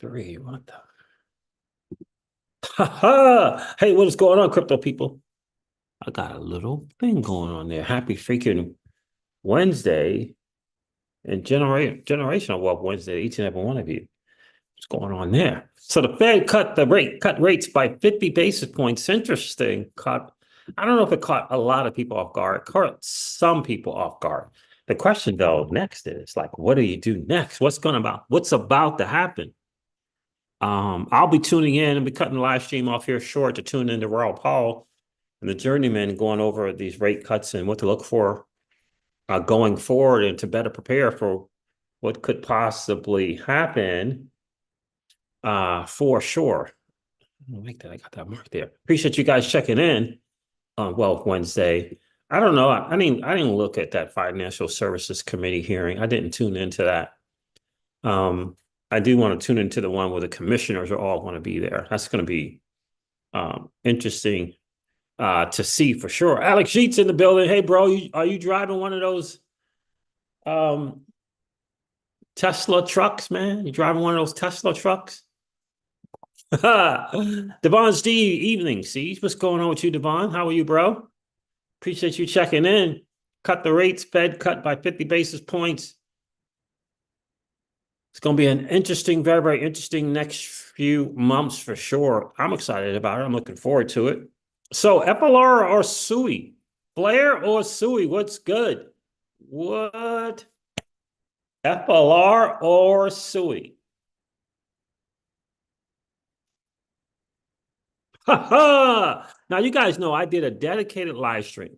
3. What the? Ha ha! Hey, what is going on, crypto people? I got a little thing going on there. Happy freaking Wednesday and generational wealth Wednesday, each and every one of you. What's going on there? So the Fed cut rates by 50 basis points. Interesting. I don't know if it caught a lot of people off guard. It caught some people off guard. The question though next is like, what do you do next? What's about to happen? I'll be tuning in and be cutting the live stream off here short to tune into Raw Paul and the journeyman going over these rate cuts and what to look for going forward and to better prepare for what could possibly happen for sure. I like that. I got that mark there. Appreciate you guys checking in on Wealth Wednesday. I don't know. I didn't look at that Financial Services Committee hearing. I didn't tune into that. I do want to tune into the one where the commissioners are all going to be there. That's going to be interesting to see for sure. Alex Sheets in the building. Hey, bro, are you driving one of those Tesla trucks, man? You driving one of those Tesla trucks? Devon Steve, evening. See what's going on with you, Devon? How are you, bro? Appreciate you checking in. Cut the rates, Fed cut by 50 basis points. It's going to be an interesting, very, very interesting next few months for sure. I'm excited about it. I'm looking forward to it. So FLR or SUI? FLR or SUI? What's good? What? FLR or SUI? Ha ha! Now, you guys know I did a dedicated live stream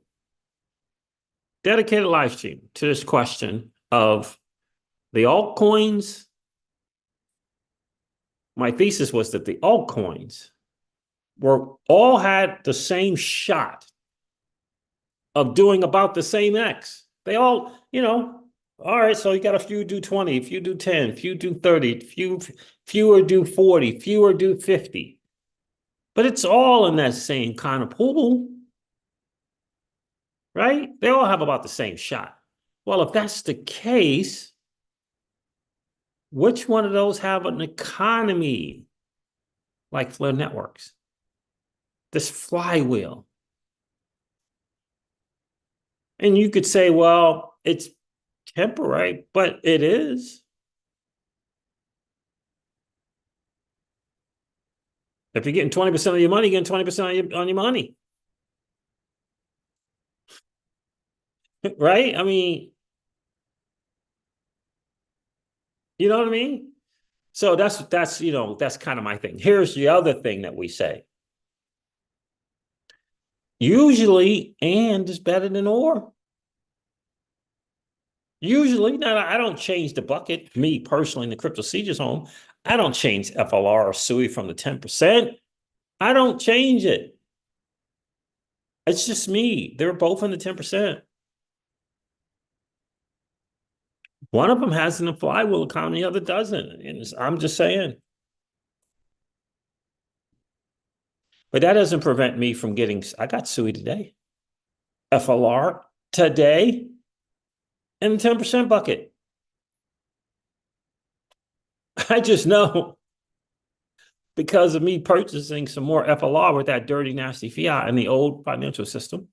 to this question of the altcoins. My thesis was that the altcoins all had the same shot of doing about the same X. They all, all right, so you got a few do 20, a few do 10, a few do 30, fewer do 40, fewer do 50. But it's all in that same kind of pool, right? They all have about the same shot. Well, if that's the case, which one of those have an economy like FLR Networks? This flywheel. And you could say, well, it's temporary, but it is. If you're getting 20% of your money, you're getting 20% on your money. Right? I mean, you know what I mean? So that's kind of my thing. Here's the other thing that we say. Usually, and is better than or. Usually, now I don't change the bucket. Me personally, in the Crypto Sieges home, I don't change FLR or SUI from the 10%. I don't change it. It's just me. They're both in the 10%. One of them has an flywheel economy, the other doesn't. And I'm just saying. But that doesn't prevent me from I got SUI today. FLR today in the 10% bucket. I just know because of me purchasing some more FLR with that dirty, nasty fiat in the old financial system,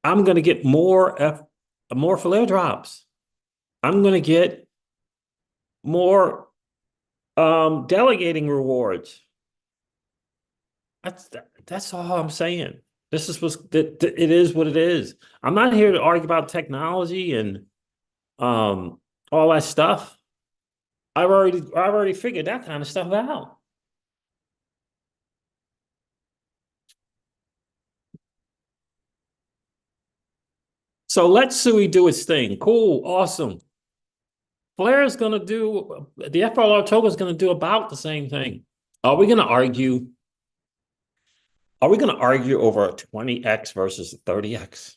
I'm going to get more FLR drops. I'm going to get more delegating rewards. That's all I'm saying. This is it is what it is. I'm not here to argue about technology and all that stuff. I've already figured that kind of stuff out. So let SUI do its thing. Cool, awesome. FLR is going to do, the FLR token is going to do about the same thing. Are we going to argue? Are we going to argue over a 20x versus a 30x?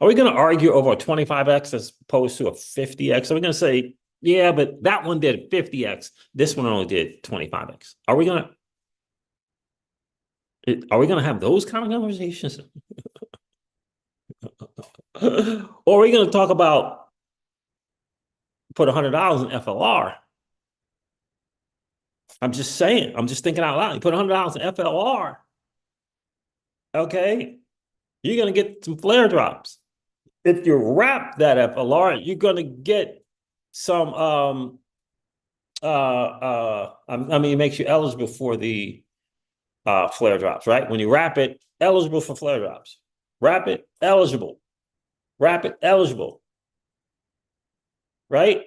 Are we going to argue over a 25x as opposed to a 50x? Are we going to say, yeah, but that one did 50x. This one only did 25x. Are we going to have those kind of conversations? Or are we going to talk about put $100 in FLR I'm just saying. I'm just thinking out loud. You put $100 in FLR, okay? You're gonna get some flare drops. If you wrap that FLR, you're gonna get some. I mean, it makes you eligible for the flare drops, right? When you wrap it, eligible for flare drops. Wrap it, eligible. Wrap it, eligible. Right?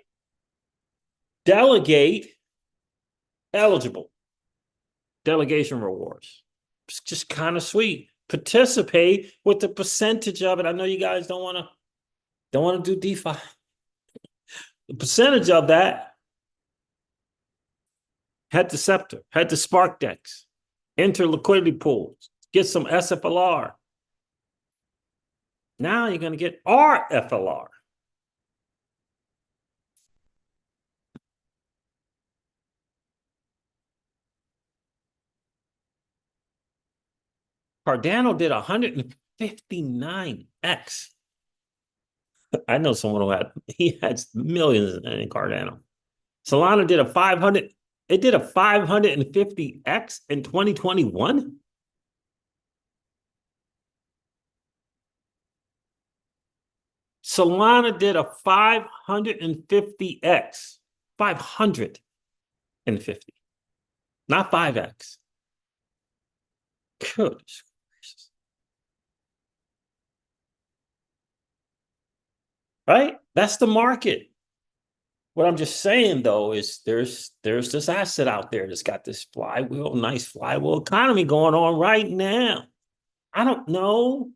Delegate, eligible. Delegation rewards. It's just kind of sweet. Participate with the percentage of it. I know you guys don't want to do DeFi. The percentage of that, head to Sceptre, head to Spark Decks, enter liquidity pools, get some SFLR. Now you're going to get RFLR. Cardano did 159x. I know someone who had millions in Cardano. Solana did a 500. It did a 550x in 2021. Solana did a 550x. 550, not 5x. Goodness. Right? That's the market. What I'm just saying though is there's this asset out there that's got this nice flywheel economy going on right now. I don't know.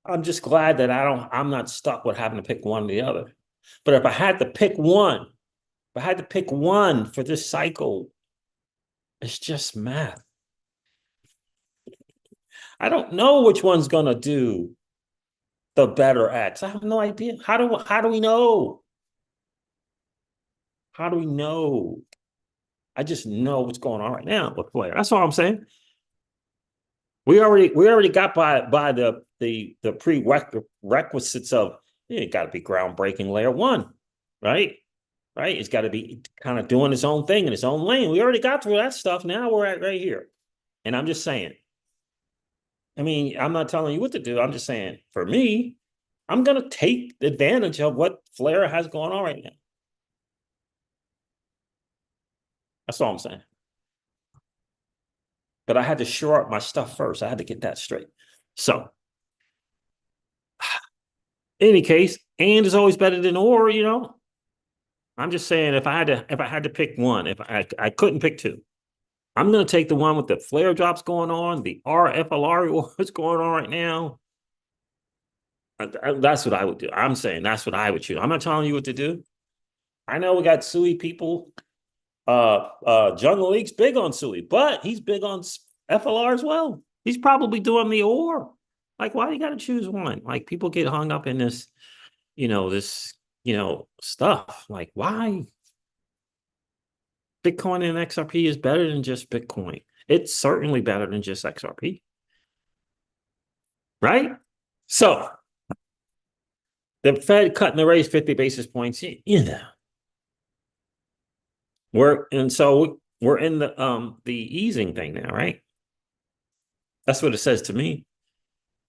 I'm just glad that I'm not stuck with having to pick one or the other. But if I had to pick one, if I had to pick one for this cycle, it's just math. I don't know which one's gonna do the better X. I have no idea. How do we know? How do we know? I just know what's going on right now with Flare. That's all I'm saying. We already got by the prerequisites of it got to be groundbreaking layer one, right? Right? It's got to be kind of doing its own thing in its own lane. We already got through that stuff. Now we're at right here. And I'm just saying, I mean, I'm not telling you what to do. I'm just saying, for me, I'm going to take advantage of what Flare has going on right now. That's all I'm saying. But I had to shore up my stuff first. I had to get that straight. So, in any case, and is always better than or, you know. I'm just saying if I had to pick one, if I couldn't pick two, I'm going to take the one with the flare drops going on, the RFLR what's going on right now. That's what I would do. I'm saying that's what I would choose. I'm not telling you what to do. I know we got SUI people. Jungle League's big on SUI, but he's big on FLR as well. He's probably doing the or. Like, why do you got to choose one? Like, people get hung up in this, stuff. Like, why? Bitcoin and XRP is better than just Bitcoin. It's certainly better than just XRP. Right? So, the Fed cutting the rates 50 basis points, we're in the easing thing now, right? That's what it says to me.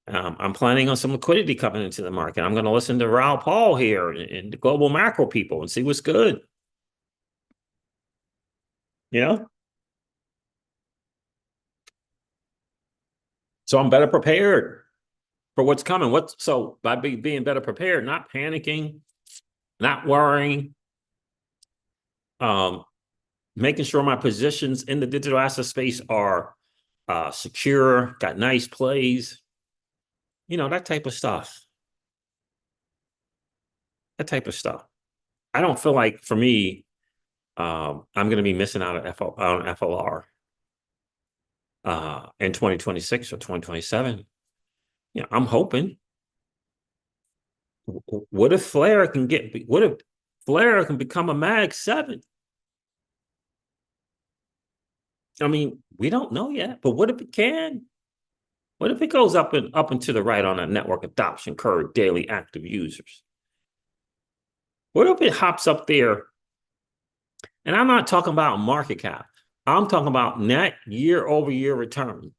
I'm planning on some liquidity coming into the market. I'm going to listen to Raoul Paul here and the global macro people and see what's good. You know? So I'm better prepared for what's coming. So by being better prepared, not panicking, not worrying, making sure my positions in the digital asset space are secure, got nice plays, that type of stuff. That type of stuff. I don't feel like, for me, I'm going to be missing out on FLR in 2026 or 2027. I'm hoping. What if Flare can become a Mag 7? I mean, we don't know yet, but what if it can? What if it goes up and to the right on a network adoption curve, daily active users? What if it hops up there And I'm not talking about market cap. I'm talking about net year-over-year return.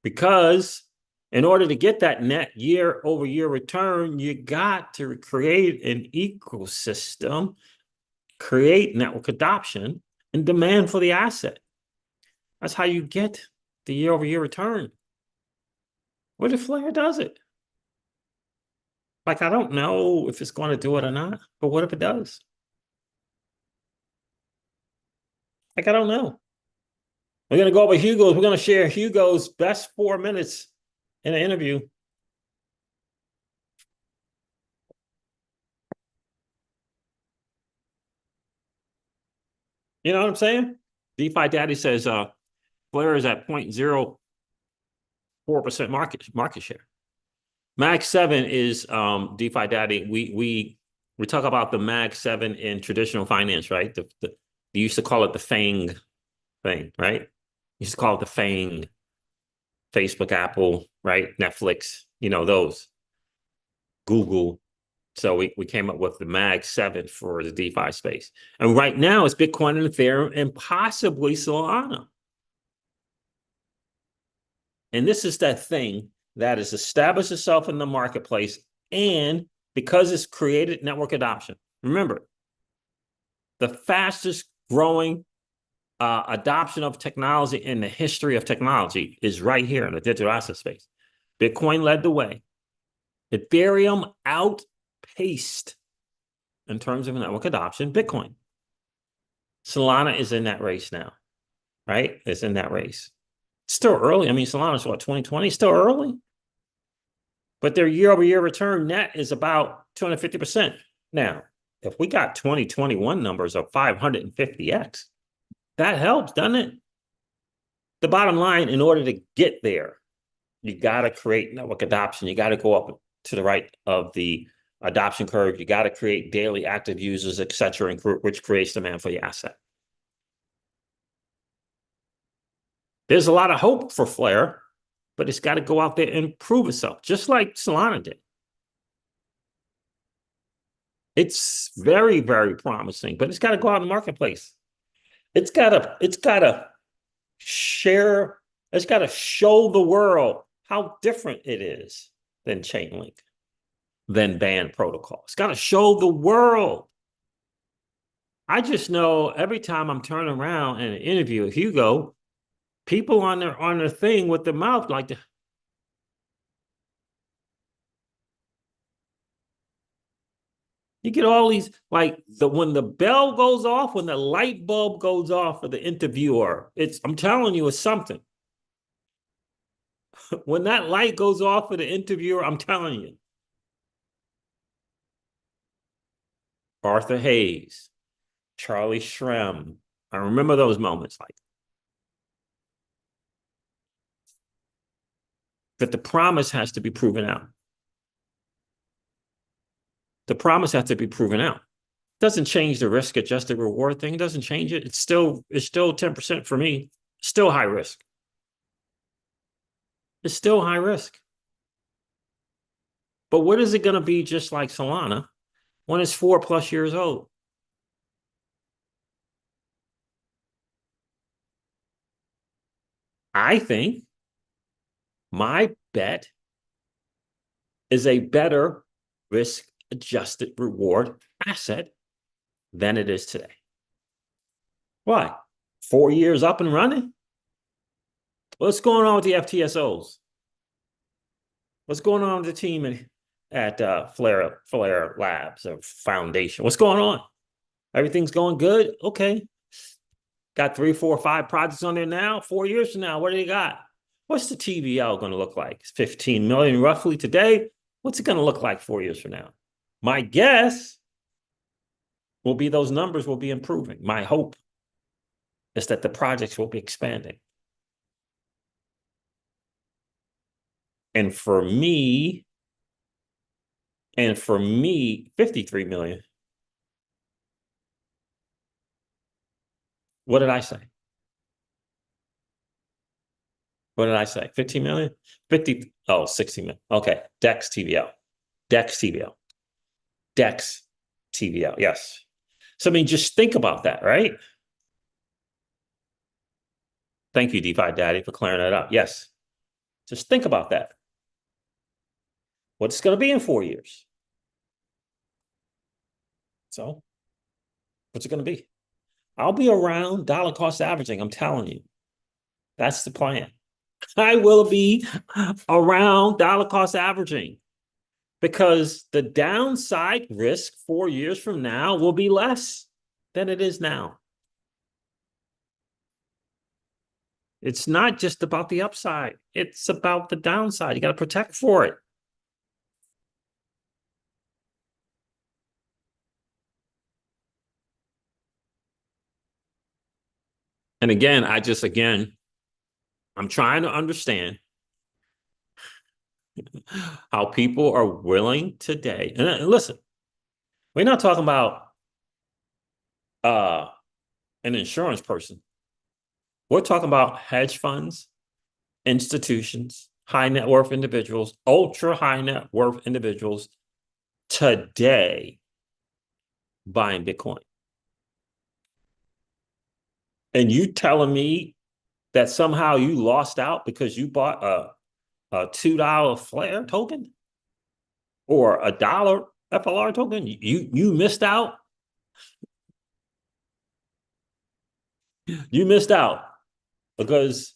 Because in order to get that net year-over-year return, you got to create an ecosystem, create network adoption, and demand for the asset. That's how you get the year-over-year return. What if FLR does it? Like, I don't know if it's going to do it or not, but what if it does? Like, I don't know. We're going to go over Hugo's. We're going to share Hugo's best 4 minutes in an interview. You know what I'm saying? DeFi Daddy says FLR is at 0.04% market share. Mag 7 is DeFi Daddy. We talk about the Mag 7 in traditional finance, right? They used to call it the FANG thing, right? Used to call it the FANG. Facebook, Apple, right? Netflix, you know, those. Google. So we came up with the Mag 7 for the DeFi space. And right now it's Bitcoin and Ethereum and possibly Solana. And this is that thing that has established itself in the marketplace, and because it's created network adoption. Remember, the fastest growing adoption of technology in the history of technology is right here in the digital asset space. Bitcoin led the way. Ethereum outpaced in terms of network adoption Bitcoin. Solana is in that race now, right? It's in that race. It's still early. I mean, Solana's what, 2020? Still early. But their year-over-year return net is about 250%. Now, if we got 2021 numbers of 550x, that helps, doesn't it? The bottom line, in order to get there, you got to create network adoption. You got to go up to the right of the adoption curve. You got to create daily active users, et cetera, which creates demand for your asset. There's a lot of hope for FLR, but it's got to go out there and prove itself, just like Solana did. It's very, very promising, but it's got to go out in the marketplace. It's got to share, it's got to show the world how different it is than Chainlink, than band protocol. It's got to show the world. I just know every time I'm turning around in an interview with Hugo, people on their thing with their mouth like that. You get all these, like when the bell goes off, when the light bulb goes off for the interviewer, I'm telling you, it's something. When that light goes off for the interviewer, I'm telling you. Arthur Hayes, Charlie Shrem. I remember those moments, like. But the promise has to be proven out. The promise has to be proven out. Doesn't change the risk-adjusted reward thing. It doesn't change it. It's still 10% for me. Still high risk. It's still high risk. But what is it going to be just like Solana when it's 4+ years old? I think my bet is a better risk-adjusted reward asset than it is today. Why? 4 years up and running? What's going on with the FTSOs? What's going on with the team at FLR Labs or Foundation? What's going on? Everything's going good? Okay. Got 3, 4, 5 projects on there now. 4 years from now, what do they got? What's the TVL going to look like? It's 15 million roughly today. What's it going to look like 4 years from now? My guess will be those numbers will be improving. My hope is that the projects will be expanding. And for me, 53 million. What did I say? What did I say? 15 million? 60 million. Okay. DEX TVL. DEX TVL. Yes. So, I mean, just think about that, right? Thank you, DeFi Daddy, for clearing that up. Yes. Just think about that. What it's going to be in 4 years. So, what's it going to be? I'll be around dollar cost averaging. I'm telling you. That's the plan. I will be around dollar cost averaging because the downside risk 4 years from now will be less than it is now. It's not just about the upside. It's about the downside. You got to protect for it. And again, I'm trying to understand how people are willing today. And listen, we're not talking about an insurance person. We're talking about hedge funds, institutions, high net worth individuals, ultra high net worth individuals today buying Bitcoin. And you telling me that somehow you lost out because you bought a $2 FLR token or a $1 FLR token? You missed out. You missed out because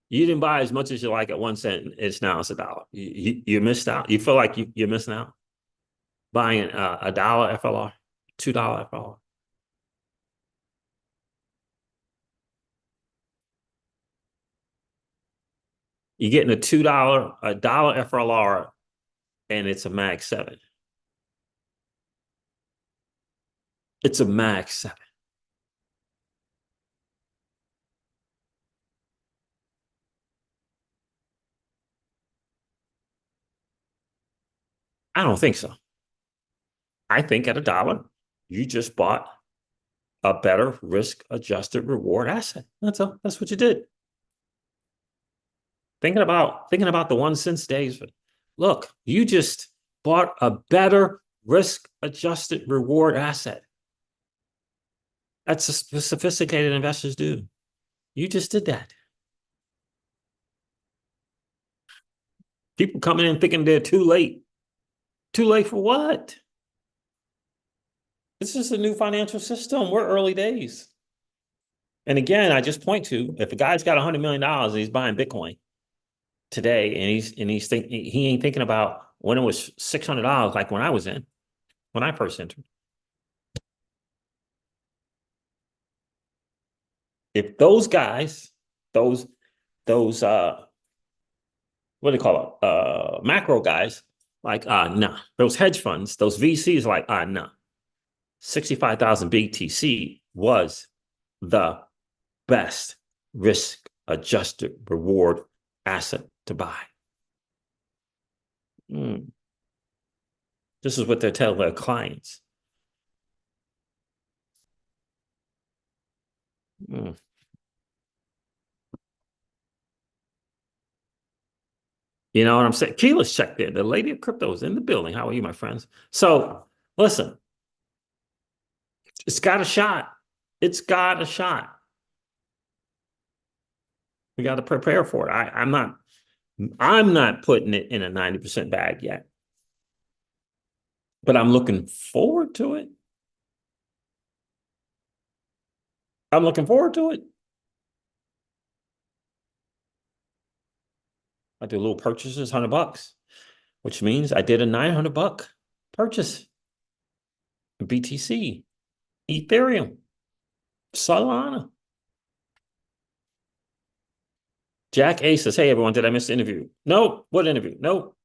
you didn't buy as much as you like at 1 cent. It's now it's $1. You missed out. You feel like you're missing out buying a $1 FLR, $2 FLR. You're getting a $2, a $1 FLR, and it's a Mag 7. It's a Mag 7. I don't think so. I think at $1, you just bought a better risk-adjusted reward asset. That's all. That's what you did. Thinking about the 1 cent days. Look, you just bought a better risk-adjusted reward asset. That's what sophisticated investors do. You just did that. People coming in thinking they're too late. Too late for what? This is a new financial system. We're early days. And again, I just point to if a guy's got $100 million and he's buying Bitcoin today, and he ain't thinking about when it was $600 like when I first entered. If those guys, those what do they call it? Macro guys, like nah. Those hedge funds, those VCs, like nah. 65,000 BTC was the best risk-adjusted reward asset to buy. This is what they're telling their clients. You know what I'm saying? Keyless checked in. The lady of crypto is in the building. How are you, my friends? So listen, it's got a shot. It's got a shot. We got to prepare for it. I'm not putting it in a 90% bag yet, but I'm looking forward to it. I'm looking forward to it. I do little purchases, $100, which means I did a $900 purchase. BTC, Ethereum, Solana. Jack A says, hey, everyone, did I miss the interview? Nope. What interview? Nope.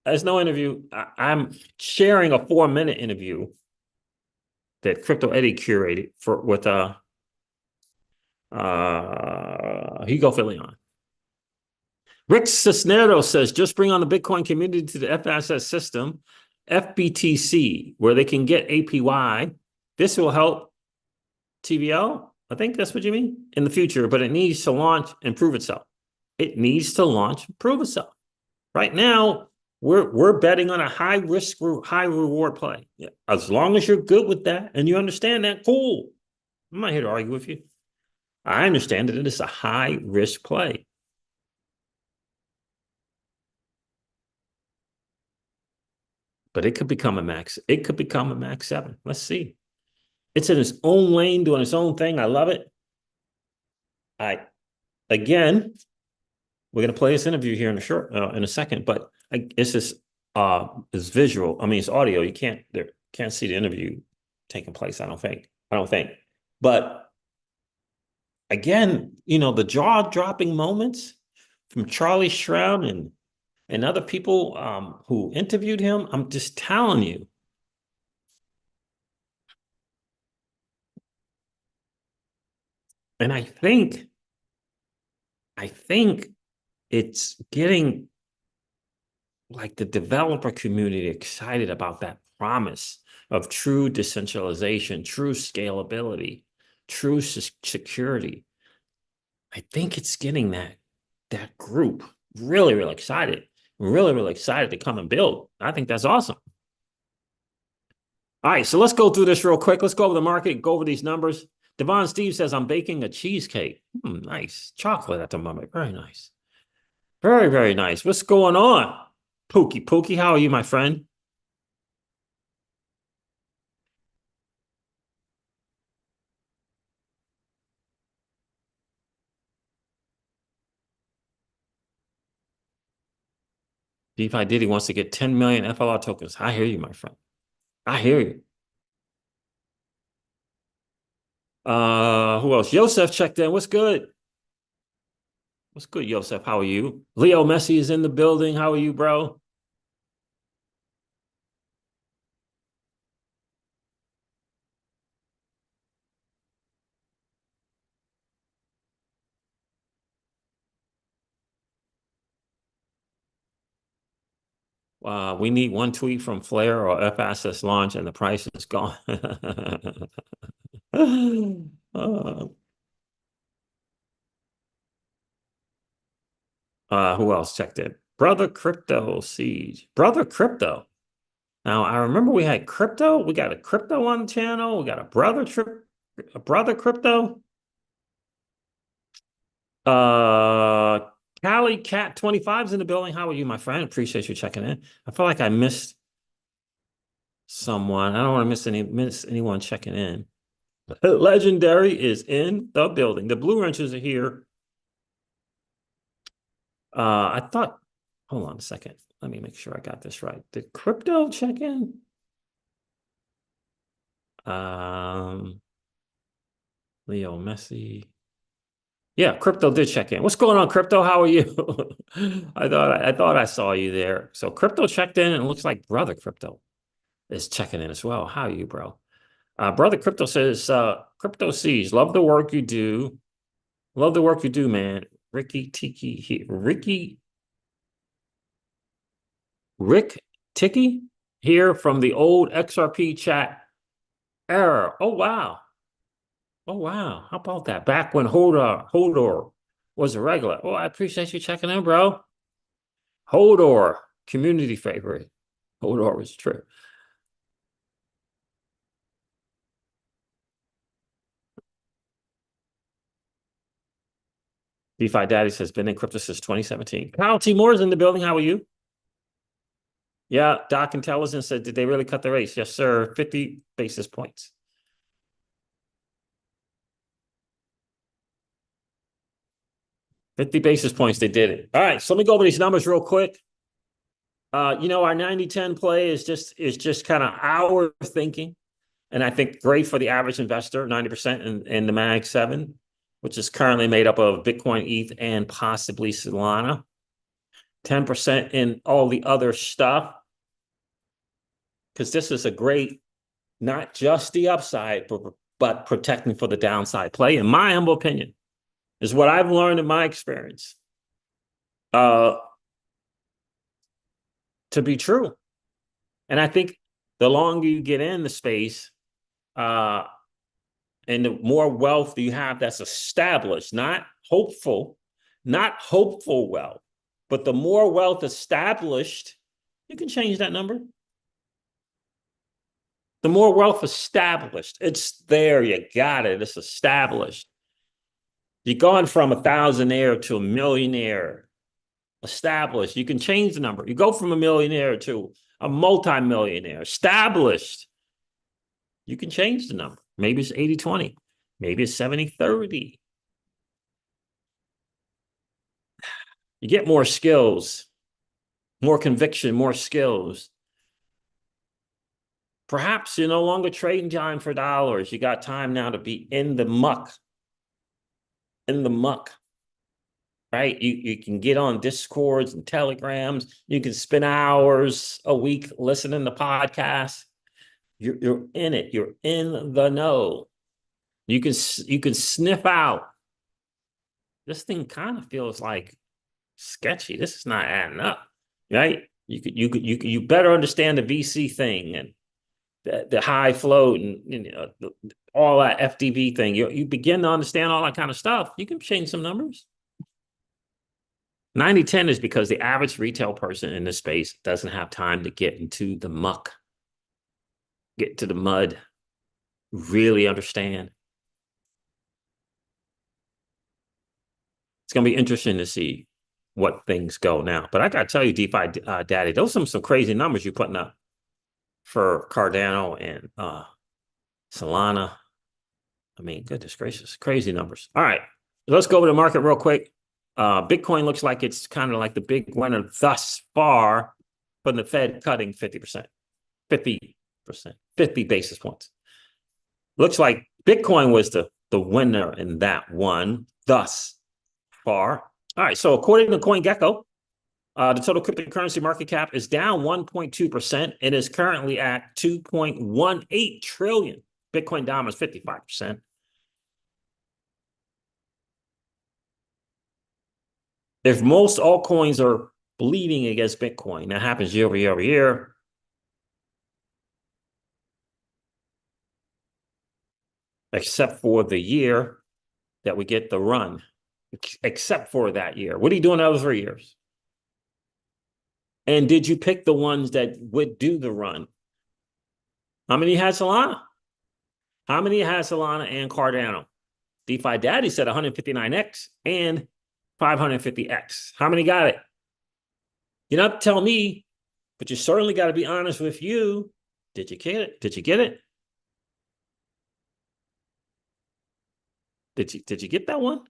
There's no interview. I'm sharing a 4-minute interview that Crypto Eddie curated with Hugo Filion. Rick Cisneros says, just bring on the Bitcoin community to the FSS system, FBTC, where they can get APY. This will help TVL. I think that's what you mean in the future, but it needs to launch and prove itself. It needs to launch and prove itself. Right now, we're betting on a high risk, high reward play. Yeah. As long as you're good with that and you understand that, cool. I'm not here to argue with you. I understand that it is a high risk play, but it could become a max. It could become a max 7. Let's see. It's in its own lane, doing its own thing. I love it. I again, we're gonna play this interview here in a second, but it's just it's visual. I mean, it's audio. You can't see the interview taking place. I don't think. I don't think. But again, the jaw dropping moments from Charlie Shroud and other people who interviewed him. I'm just telling you. And I think it's getting like the developer community excited about that promise of true decentralization, true scalability, true security. I think it's getting that group really, really, really excited to come and build. I think that's awesome. All right, so let's go through this real quick. Let's go over the market, go over these numbers. Devon Steve says, I'm baking a cheesecake. Nice. Chocolate at the moment. Very nice. Very, very nice. What's going on? Pookie, how are you, my friend? DeFi Diddy wants to get 10 million FLR tokens. I hear you, my friend. I hear you. Who else? Yosef checked in. What's good? What's good, Yosef? How are you? Leo Messi is in the building. How are you, bro? We need one tweet from Flare or FSS launch and the price is gone. Who else checked in? Brother Crypto Siege. Brother Crypto. Now I remember we had crypto. We got a crypto on the channel. We got a brother crypto. Uh Cali Cat 25's in the building. How are you, my friend? Appreciate you checking in. I feel like I missed someone. I don't want to miss anyone checking in. Legendary is in the building. The Blue Wrenches are here. I thought, hold on a second. Let me make sure I got this right. Did crypto check in? Um, Leo Messi. Yeah, crypto did check in. What's going on, crypto? How are you? I thought I saw you there. So crypto checked in, and it looks like brother crypto is checking in as well. How are you, bro? Brother crypto says, crypto sees, love the work you do. Love the work you do, man. Rick Ticky here from the old XRP chat era. Oh wow. Oh wow. How about that? Back when Hodor was a regular. Oh, I appreciate you checking in, bro. Hodor, community favorite. Hodor was true. DeFi Daddy says been in crypto since 2017. Kyle T. Moore's in the building. How are you? Yeah, Doc Intelligence said, did they really cut the rates? Yes, sir. 50 basis points. 50 basis points, they did it. All right, so let me go over these numbers real quick. Our 90-10 play is just kind of our thinking. And I think great for the average investor, 90% in the Mag 7, which is currently made up of Bitcoin, ETH, and possibly Solana. 10% in all the other stuff. Because this is a great, not just the upside, but protecting for the downside play, in my humble opinion, is what I've learned in my experience uh, to be true. And I think the longer you get in the space, uh, and the more wealth you have that's established, not hopeful wealth, but the more wealth established, you can change that number. The more wealth established, it's there, you got it, it's established. You're going from a thousandaire to a millionaire. Established. You can change the number. You go from a millionaire to a multimillionaire. Established. You can change the number. Maybe it's 80-20. Maybe it's 70-30. You get more skills, more conviction, more skills. Perhaps you're no longer trading time for dollars. You got time now to be in the muck. In the muck. Right? You can get on Discords and Telegrams. You can spend hours a week listening to podcasts. You're in it. You're in the know. You can sniff out. This thing kind of feels like sketchy. This is not adding up, right? You better understand the VC thing and the high float and all that FDV thing. You begin to understand all that kind of stuff. You can change some numbers. 90-10 is because the average retail person in this space doesn't have time to get into the muck, get to the mud, really understand. It's going to be interesting to see what things go now. But I got to tell you, DeFi Daddy, those are some crazy numbers you're putting up for Cardano and Solana. I mean, goodness gracious, crazy numbers. All right, let's go over the market real quick. Bitcoin looks like it's kind of like the big winner thus far from the Fed cutting 50%, 50 basis points. Looks like Bitcoin was the winner in that one thus far. All right, so according to CoinGecko, the total cryptocurrency market cap is down 1.2%. It is currently at 2.18 trillion. Bitcoin down is 55%. If most altcoins are bleeding against Bitcoin, that happens year over year over year. Except for the year that we get the run. Except for that year. What are you doing the other 3 years? And did you pick the ones that would do the run? How many had Solana? How many had Solana and Cardano? DeFi Daddy said 159x and 550x. How many got it? You don't have to tell me, but you certainly got to be honest with you. Did you get it? Did you get it? Did you get that one?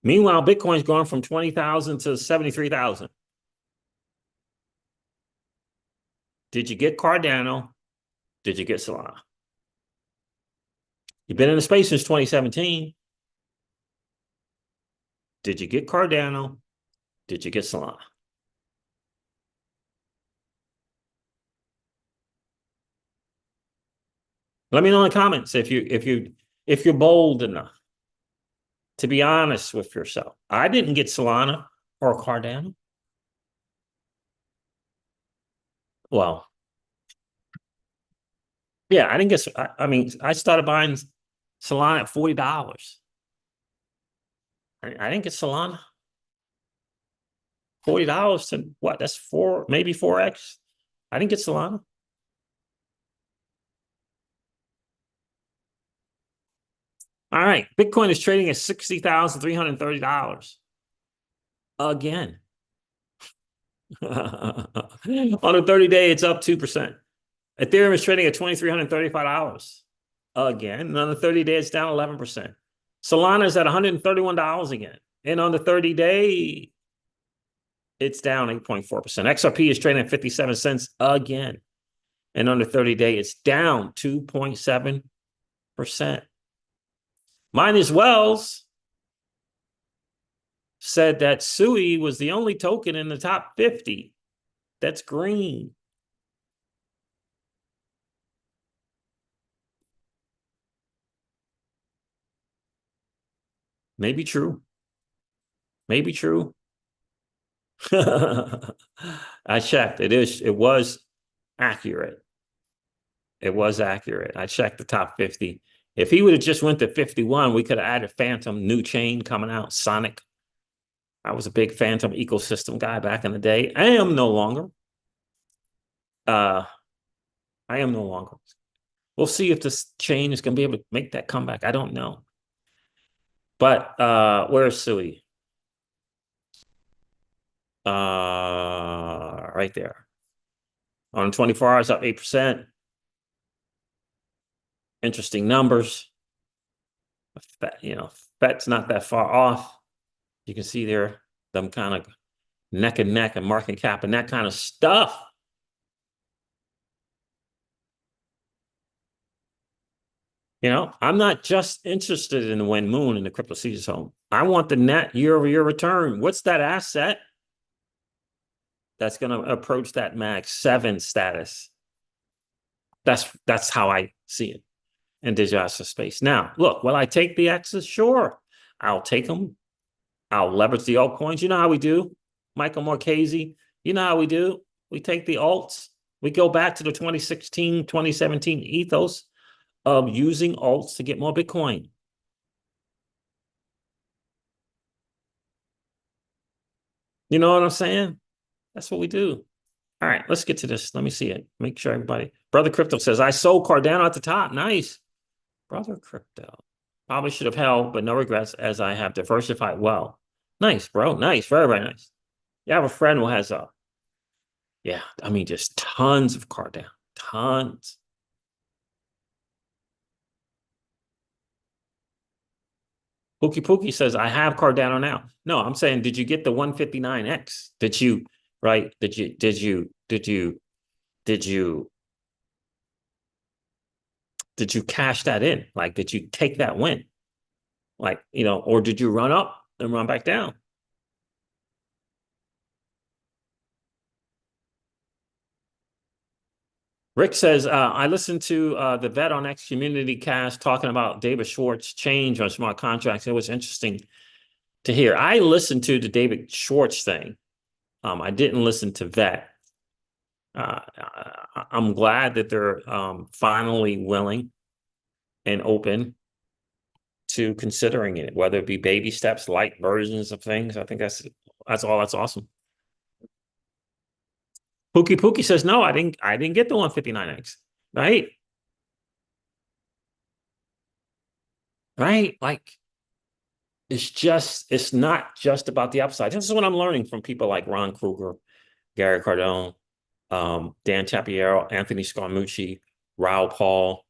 Meanwhile, Bitcoin's gone from 20,000 to 73,000. Did you get Cardano? Did you get Solana? You've been in the space since 2017. Did you get Cardano? Did you get Solana? Let me know in the comments if you're bold enough to be honest with yourself. I didn't get Solana or Cardano. Well, yeah, I didn't get. I mean, I started buying Solana at $40. I didn't get Solana. $40 to what? That's maybe 4x. I didn't get Solana. All right, Bitcoin is trading at $60,330 again. On a 30-day, it's up 2%. Ethereum is trading at $2,335 again. And on the 30-day, it's down 11%. Solana is at $131 again. And on the 30-day, it's down 8.4%. XRP is trading at 57 cents again. And on the 30-day, it's down 2.7%. Minus Wells said that SUI was the only token in the top 50 that's green. Maybe true. Maybe true. I checked. It was accurate. It was accurate. I checked the top 50. If he would have just went to 51, we could have added Phantom, new chain coming out, Sonic. I was a big Phantom ecosystem guy back in the day. I am no longer. We'll see if this chain is going to be able to make that comeback. I don't know. But where's SUI? Right there. On 24 hours, up 8%. Interesting numbers. Fed's not that far off. You can see there them kind of neck and neck and market cap and that kind of stuff. I'm not just interested in the when moon in the crypto season zone. I want the net year-over-year return. What's that asset that's going to approach that max 7 status? That's how I see it in digital asset space. Now, look, will I take the X's? Sure. I'll take them. I'll leverage the altcoins. You know how we do, Michael Marchese. You know how we do. We take the alts. We go back to the 2016, 2017 ethos of using alts to get more Bitcoin. You know what I'm saying? That's what we do. All right, let's get to this. Let me see it. Make sure everybody. Brother Crypto says, I sold Cardano at the top. Nice. Brother Crypto. Probably should have held, but no regrets as I have diversified well. Nice, bro. Nice. Very, very nice. You have a friend who has just tons of Cardano. Tons. Pookie Pookie says, I have Cardano now. No, I'm saying, did you get the 159X? Did you, right? Did you cash that in? Like, did you take that win? Like, or did you run up and run back down? Rick says, I listened to the Vet on X community cast talking about David Schwartz change on smart contracts. It was interesting to hear. I listened to the David Schwartz thing. I didn't listen to Vet. I'm glad that they're finally willing and open to considering it, whether it be baby steps, light versions of things. I think that's awesome. Pookie Pookie says, no, I didn't get the 159X. Right? Right? Like, it's not just about the upside. This is what I'm learning from people like Ron Kruger, Gary Cardone, Dan Chapiero, Anthony Scaramucci, Raul Paul,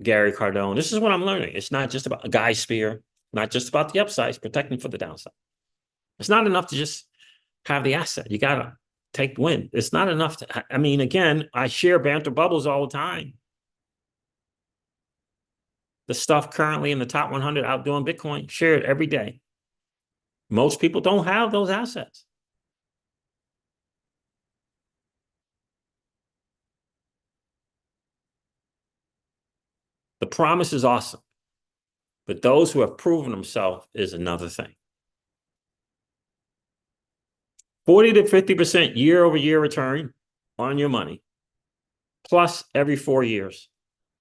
Gary Cardone. This is what I'm learning. It's not just about a Guy Spear, not just about the upsides, protecting for the downside. It's not enough to just have the asset. You got to take the win. It's not enough to, again, I share banter bubbles all the time. The stuff currently in the top 100 outdoing Bitcoin, share it every day. Most people don't have those assets. The promise is awesome, but those who have proven themselves is another thing. 40 to 50% year-over-year return on your money, plus every 4 years.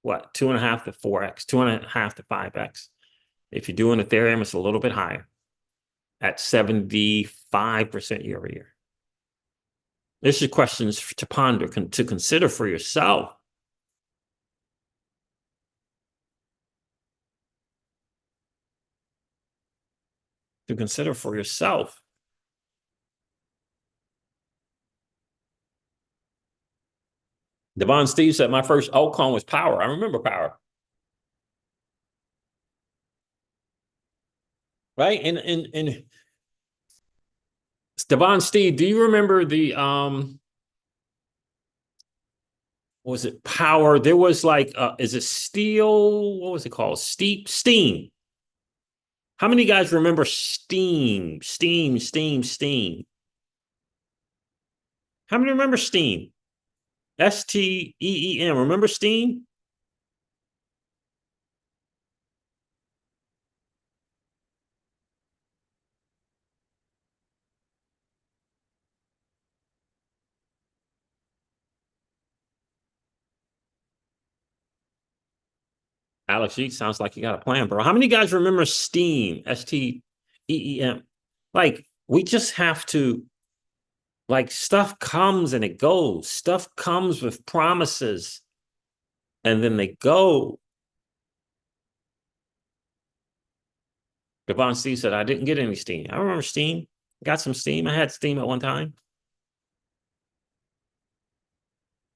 What? 2.5 to 4x, 2.5 to 5x. If you're doing Ethereum, it's a little bit higher at 75% year-over-year. This is questions to ponder, to consider for yourself. To consider for yourself. Devon Steve said, my first altcoin was Power. I remember Power. Right? And Devon Steve, do you remember the was it Power? There was like is it Steel? What was it called? Steam. How many guys remember Steam? Steam. How many remember Steam? STEEM. Remember Steam? Alex Yeats, sounds like you got a plan, bro. How many guys remember Steam? STEEM. Like, we just have to, like, stuff comes and it goes. Stuff comes with promises and then they go. Devon C said, I didn't get any steam. I remember steam. Got some steam. I had steam at one time.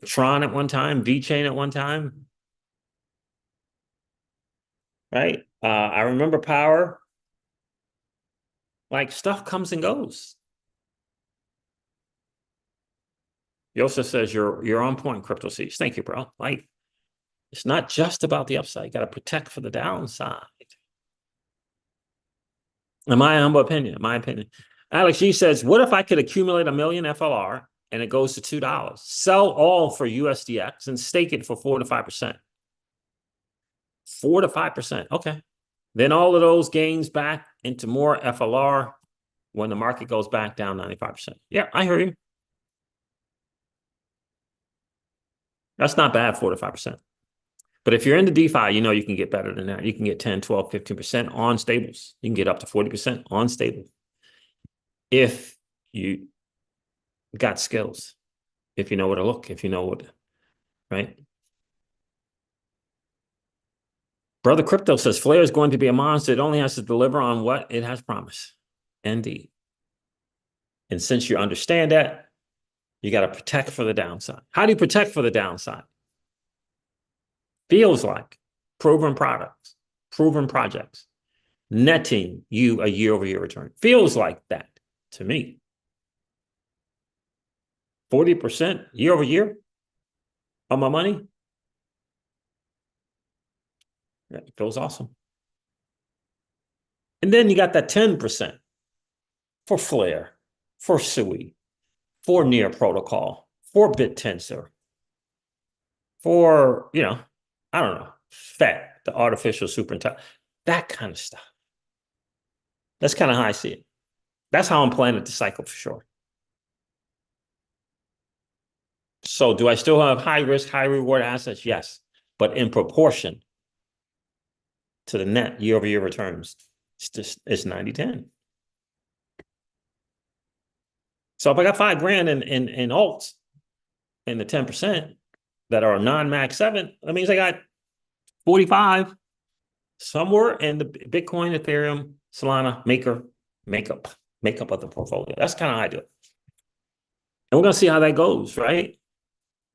Tron at one time. VeChain at one time. Right? I remember power. Like, stuff comes and goes. Yosef says, you're on point, Crypto Seeds. Thank you, bro. Like, it's not just about the upside. You got to protect for the downside. In my humble opinion, Alex G says, what if I could accumulate 1 million FLR and it goes to $2? Sell all for USDX and stake it for 4 to 5%. 4 to 5%. Okay. Then all of those gains back into more FLR when the market goes back down 95%. Yeah, I hear you. That's not bad, 4 to 5%. But if you're into DeFi, you know you can get better than that. You can get 10, 12, 15% on stables. You can get up to 40% on stable. If you got skills, if you know where to look, if you know what, right? Brother Crypto says, FLR is going to be a monster. It only has to deliver on what it has promised. Indeed. And since you understand that, you got to protect for the downside. How do you protect for the downside? Feels like proven products, proven projects, netting you a year-over-year return. Feels like that to me. 40% year-over-year on my money. Yeah, it feels awesome. And then you got that 10% for FLR, for SUI, for Near Protocol, for BitTensor, for, I don't know, FET, the artificial superintelligence, that kind of stuff. That's kind of how I see it. That's how I'm playing at the cycle for sure. So do I still have high risk, high reward assets? Yes, but in proportion to the net year-over-year returns, it's 90-10. So if I got $5,000 in alts in the 10% that are non-max 7, that means I got 45 somewhere in the Bitcoin, Ethereum, Solana, makeup of the portfolio. That's kind of how I do it. And we're going to see how that goes, right?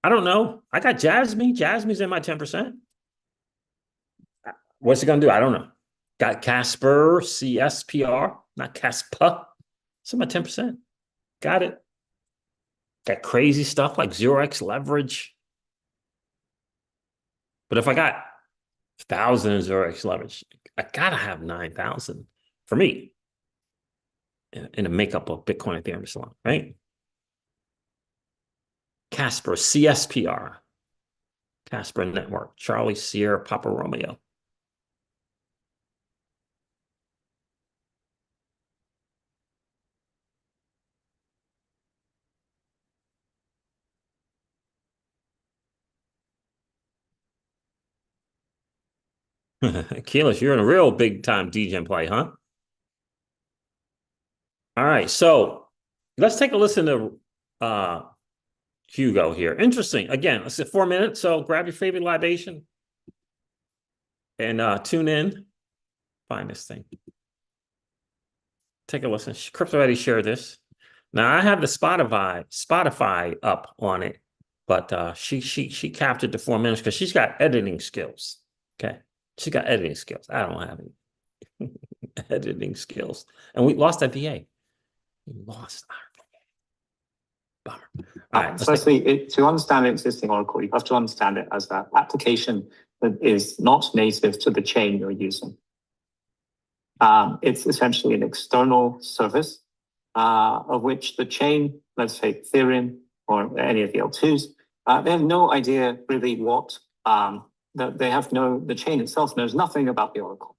I don't know. I got Jasmine. Jasmine's in my 10%. What's it going to do? I don't know. Got Casper, CSPR, not Caspa. It's in my 10%. Got it. Got crazy stuff like 0x leverage. But if I got 1,000 0x leverage, I got to have 9,000 for me in a makeup of Bitcoin, Ethereum, Solana, right? Casper, CSPR, Casper Network, Charlie Sierra, Papa Romeo. Keyless, you're in a real big time DJ play, huh? All right, so let's take a listen to Hugo here. Interesting. Again, let's say 4 minutes. So grab your favorite libation and tune in. Find this thing. Take a listen. Crypto already shared this. Now I have the Spotify up on it, but she captured the 4 minutes because she's got editing skills. Okay, she got editing skills. I don't have any editing skills, and we lost that VA. We lost our VA. Bummer. All right. Firstly, to understand an existing Oracle, you have to understand it as that application that is not native to the chain you're using. It's essentially an external service of which the chain, let's say Ethereum or any of the L2s, they have no idea really what, the chain itself knows nothing about the Oracle.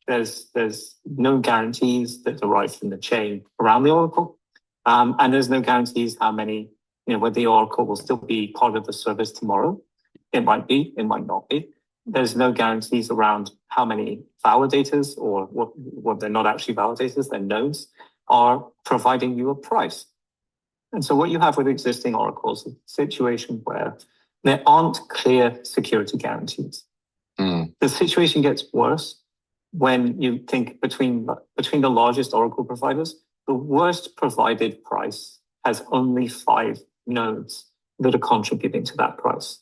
There's no guarantees that derive from the chain around the Oracle. And there's no guarantees how many, whether the Oracle will still be part of the service tomorrow. It might be, it might not be. There's no guarantees around how many validators or what they're not actually validators, they're nodes, are providing you a price. And so what you have with existing oracles is a situation where there aren't clear security guarantees. The situation gets worse when you think between the largest Oracle providers, the worst provided price has only 5 nodes that are contributing to that price.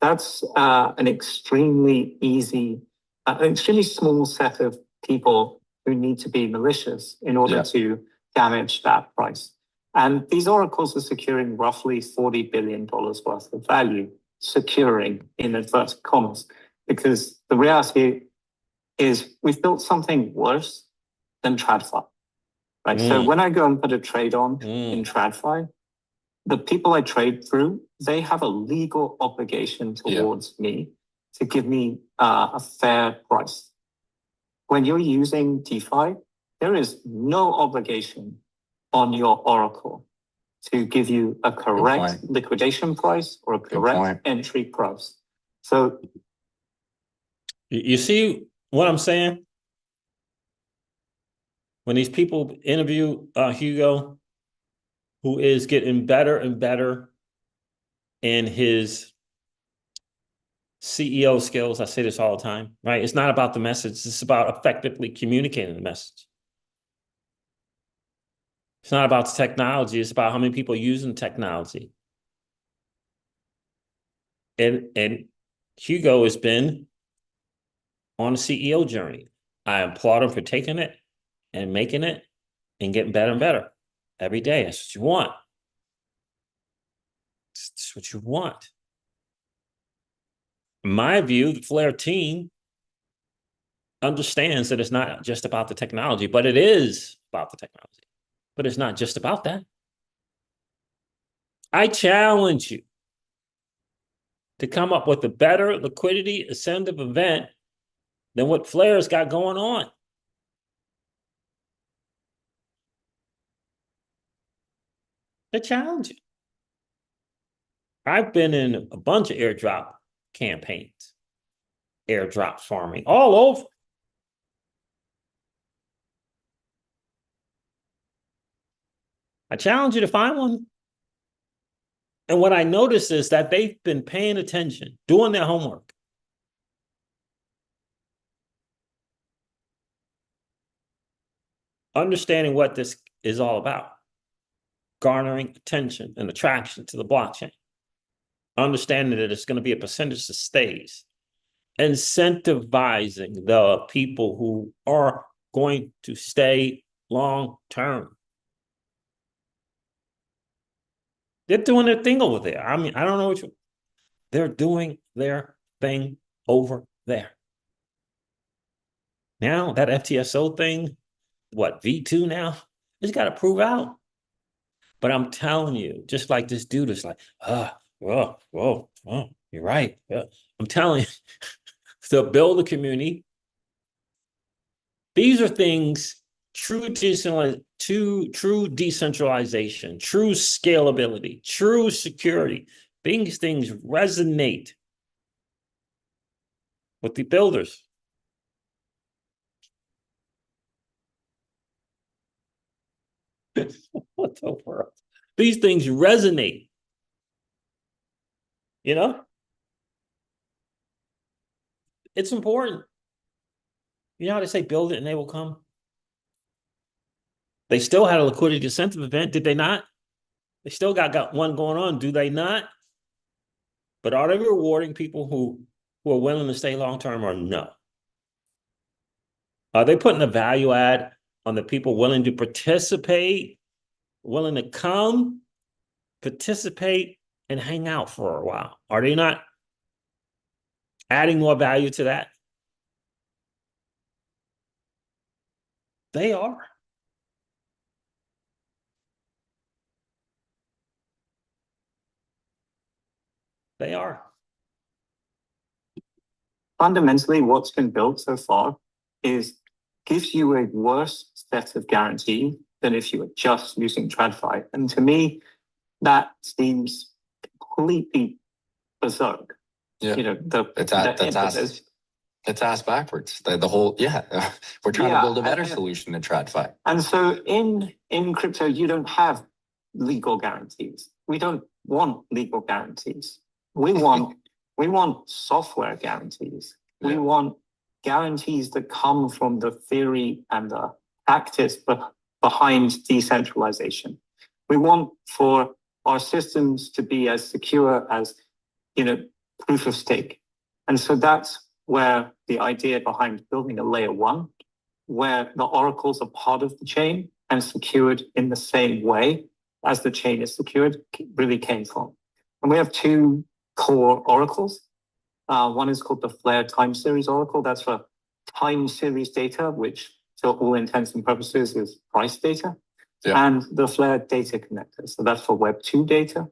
That's an extremely small set of people who need to be malicious in order to damage that price. And these oracles are securing roughly $40 billion worth of value, securing in inverted commas, because the reality is we've built something worse than TradFi, right? So when I go and put a trade on in TradFi, the people I trade through, they have a legal obligation towards me to give me a fair price. When you're using DeFi, there is no obligation on your Oracle to give you a correct liquidation price or a correct entry price. So you see what I'm saying? When these people interview Hugo, who is getting better and better in his CEO skills, I say this all the time, right? It's not about the message. It's about effectively communicating the message. It's not about the technology. It's about how many people are using technology. And Hugo has been on a CEO journey. I applaud him for taking it and making it and getting better and better every day. That's what you want. That's what you want. In my view, the FLR team understands that it's not just about the technology, but it is about the technology. But it's not just about that. I challenge you to come up with a better liquidity incentive event than what FLR's got going on. I challenge you. I've been in a bunch of airdrop campaigns, airdrop farming, all over. I challenge you to find one. And what I notice is that they've been paying attention, doing their homework. Understanding what this is all about. Garnering attention and attraction to the blockchain. Understanding that it's going to be a percentage that stays. Incentivizing the people who are going to stay long term. They're doing their thing over there. I mean, I don't know what they're doing their thing over there. Now, that FTSO thing, what, V2 now? It's got to prove out. But I'm telling you, just like this dude is like, whoa, you're right. I'm telling you, to build a community, these are things, true decentralization, true scalability, true security. These things resonate with the builders. What the world? These things resonate. You know? It's important. You know how they say build it and they will come? They still had a liquidity incentive event, did they not? They still got one going on, do they not? But are they rewarding people who are willing to stay long-term or no? Are they putting a value add on the people willing to participate, willing to come, participate, and hang out for a while? Are they not adding more value to that? They are. They are. Fundamentally, what's been built so far gives you a worse set of guarantee than if you were just using TradFi. And to me, that seems completely berserk. Yeah. You know, it's ass backwards. The whole, we're trying to build a better solution than TradFi. And so in crypto, you don't have legal guarantees. We don't want legal guarantees. We want software guarantees. We want guarantees that come from the theory and the practice behind decentralization. We want for our systems to be as secure as, proof of stake. And so that's where the idea behind building a layer one, where the oracles are part of the chain and secured in the same way as the chain is secured, really came from. And we have two core oracles. One is called the FLR time series oracle. That's for time series data, which to all intents and purposes is price data. Yeah. And the FLR data connector. So that's for Web 2 data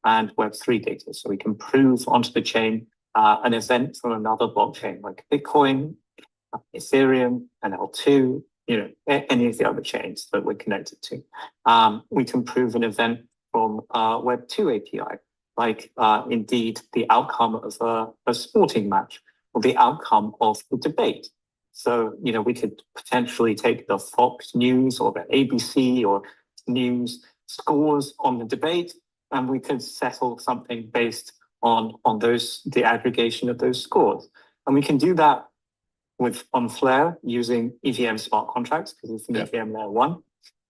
and Web 3 data. So we can prove onto the chain an event from another blockchain like Bitcoin, Ethereum, and L2, any of the other chains that we're connected to. We can prove an event from Web 2 API, like indeed the outcome of a sporting match or the outcome of the debate. So, we could potentially take the Fox News or the ABC or news scores on the debate, and we could settle something based on the aggregation of those scores. And we can do that on FLR using EVM smart contracts, because it's an EVM layer one.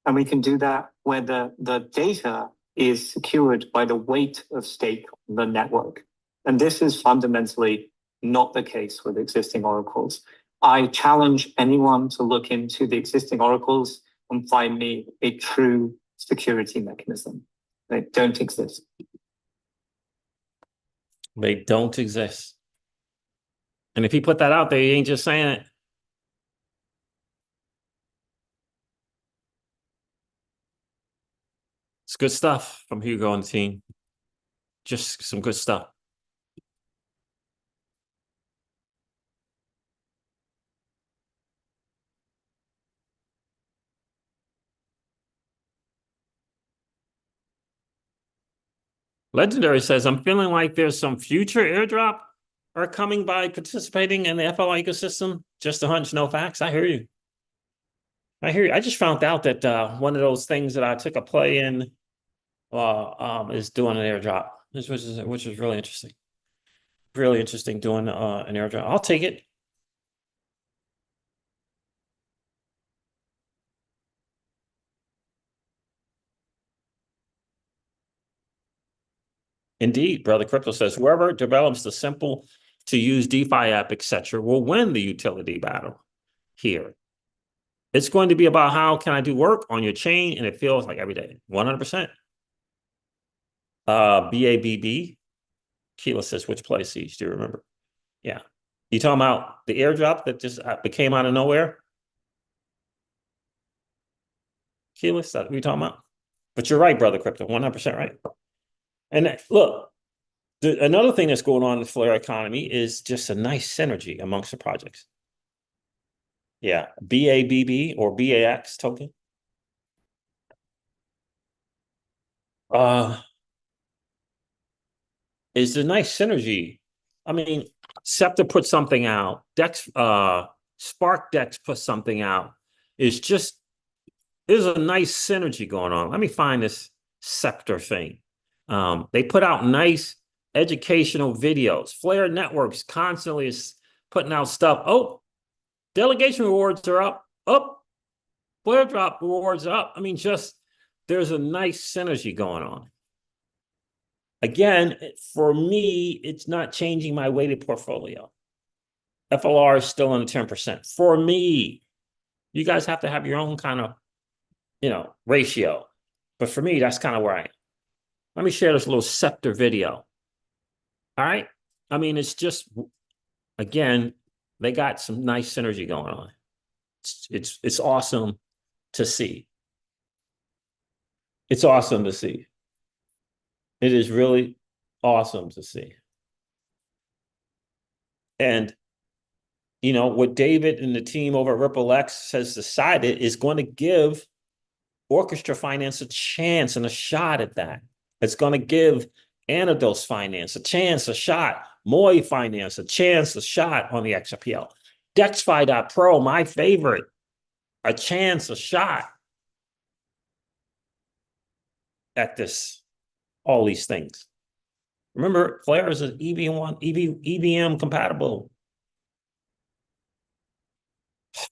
And we can do that where the data is secured by the weight of stake on the network. And this is fundamentally not the case with existing oracles. I challenge anyone to look into the existing oracles and find me a true security mechanism. They don't exist. They don't exist. And if he put that out there, he ain't just saying it. It's good stuff from Hugo and the team. Just some good stuff. Legendary says, I'm feeling like there's some future airdrop are coming by participating in the FLR ecosystem. Just a hunch, no facts. I hear you. I just found out that one of those things that I took a play in is doing an airdrop, which is really interesting. Really interesting doing an airdrop. I'll take it. Indeed, Brother Crypto says, whoever develops the simple to use DeFi app, etc., will win the utility battle here. It's going to be about how can I do work on your chain, and it feels like every day, 100%. BABB, Keela says, which place do you remember? Yeah. You talking about the airdrop that just came out of nowhere? Keela, is that what you talking about? But you're right, Brother Crypto, 100% right. And look, another thing that's going on in the FLR economy is just a nice synergy amongst the projects. Yeah, BABB or BAX token. Is a nice synergy. I mean, Sceptre put something out. Spark Dex put something out. There's a nice synergy going on. Let me find this Sceptre thing. They put out nice educational videos. FLR Networks constantly is putting out stuff. Oh, delegation rewards are up. Up. FLR drop rewards are up. I mean, there's a nice synergy going on. Again, for me, it's not changing my weighted portfolio. FLR is still in 10%. For me, you guys have to have your own kind of, ratio. But for me, that's kind of where I am. Let me share this little Sceptre video. All right. I mean, it's just, again, they got some nice synergy going on. It's awesome to see. It's awesome to see. It is really awesome to see. And, what David and the team over at Ripple X has decided is going to give Orchestra Finance a chance and a shot at that. It's going to give Anados Finance a chance, a shot. Moy Finance a chance, a shot on the XRPL. DexFi.pro, my favorite, a chance, a shot at all these things. Remember, FLR is an EVM compatible.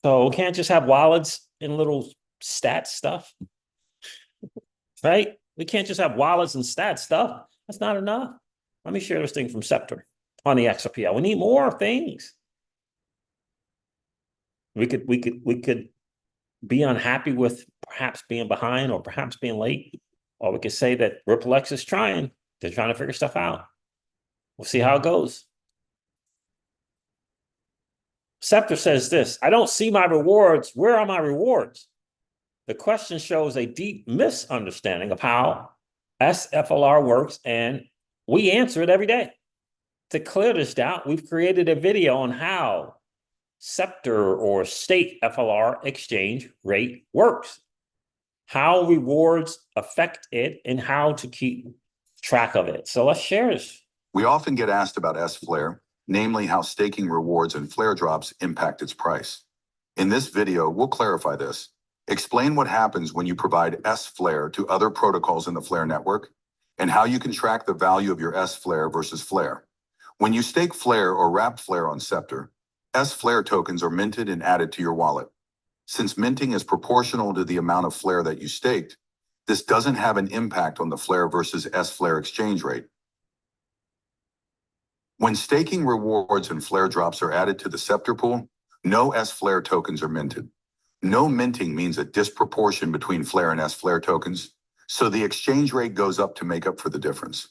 So we can't just have wallets and little stat stuff, right? We can't just have wallets and stat stuff. That's not enough. Let me share this thing from Sceptre on the XRPL. We need more things. We could be unhappy with perhaps being behind or perhaps being late, or we could say that RippleX is trying. They're trying to figure stuff out. We'll see how it goes. Sceptre says this: I don't see my rewards. Where are my rewards? The question shows a deep misunderstanding of how SFLR works, and we answer it every day. To clear this doubt, we've created a video on how Sceptre or state FLR exchange rate works, how rewards affect it, and how to keep track of it. So let's share this. We often get asked about S-Flare, namely how staking rewards and flare drops impact its price. In this video, we'll clarify this, explain what happens when you provide S-Flare to other protocols in the Flare network, and how you can track the value of your S-Flare versus Flare. When you stake Flare or wrap Flare on Sceptre, S-Flare tokens are minted and added to your wallet. Since minting is proportional to the amount of Flare that you staked, this doesn't have an impact on the Flare versus S-Flare exchange rate. When staking rewards and flare drops are added to the Sceptre pool, no S-Flare tokens are minted. No minting means a disproportion between Flare and S-Flare tokens, so the exchange rate goes up to make up for the difference.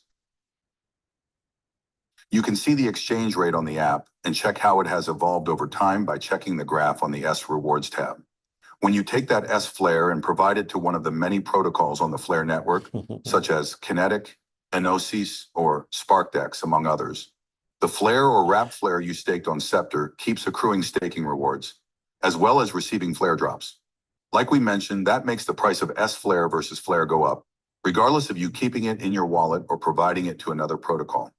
You can see the exchange rate on the app and check how it has evolved over time by checking the graph on the S Rewards tab. When you take that S-Flare and provide it to one of the many protocols on the Flare network, such as Kinetic, Enosis, or SparkDex, among others, the Flare or wrap Flare you staked on Sceptre keeps accruing staking rewards, as well as receiving flare drops. Like we mentioned, that makes the price of S-Flare versus Flare go up, regardless of you keeping it in your wallet or providing it to another protocol.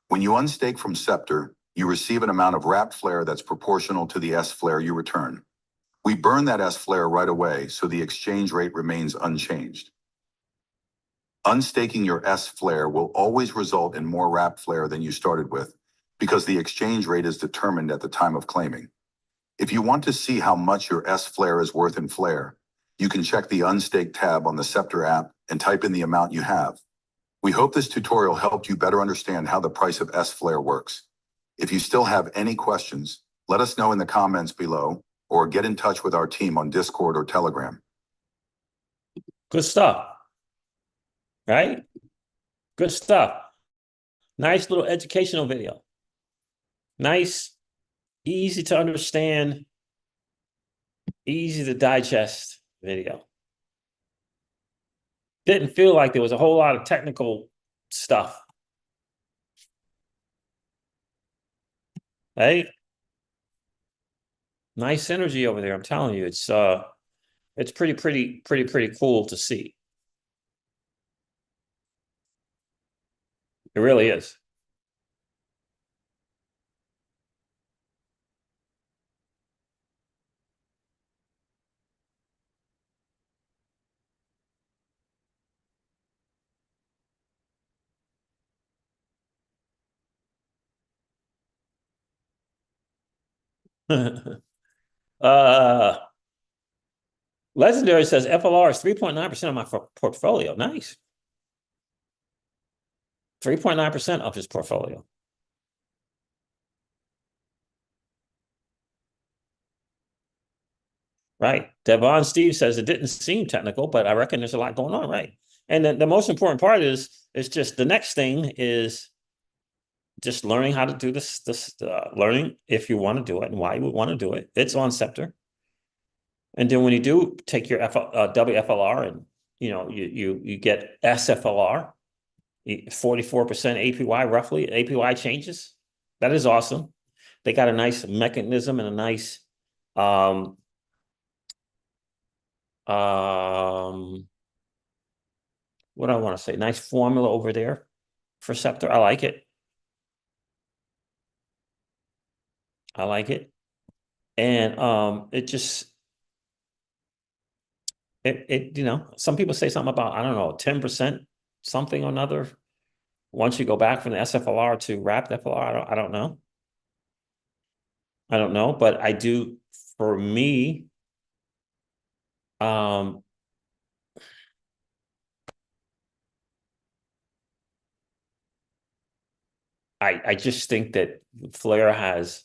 When you unstake from Sceptre, you receive an amount of wrapped Flare that's proportional to the S-Flare you return. We burn that S-Flare right away, so the exchange rate remains unchanged. Unstaking your S-Flare will always result in more wrapped Flare than you started with, because the exchange rate is determined at the time of claiming. If you want to see how much your S-Flare is worth in Flare, you can check the Unstake tab on the Sceptre app and type in the amount you have. We hope this tutorial helped you better understand how the price of S-Flare works. If you still have any questions, let us know in the comments below or get in touch with our team on Discord or Telegram. Good stuff, right? Good stuff. Nice little educational video. Nice, easy to understand, easy to digest video. Didn't feel like there was a whole lot of technical stuff. Hey, nice energy over there. I'm telling you, it's pretty cool to see. It really is. Legendary says FLR is 3.9% of my portfolio. Nice. 3.9% of his portfolio. Right. Devon Steve says it didn't seem technical, but I reckon there's a lot going on, right? And the most important part is just the next thing is just learning how to do this, learning if you want to do it and why you would want to do it. It's on Sceptre. And then when you do take your WFLR and you get SFLR, 44% APY roughly, APY changes. That is awesome. They got a nice mechanism and a nice what do I want to say? Nice formula over there for Sceptre. I like it. I like it. And it just some people say something about, I don't know, 10% something or another. Once you go back from the SFLR to wrapped FLR, I don't know. I don't know, but I do for me, I just think that Flare has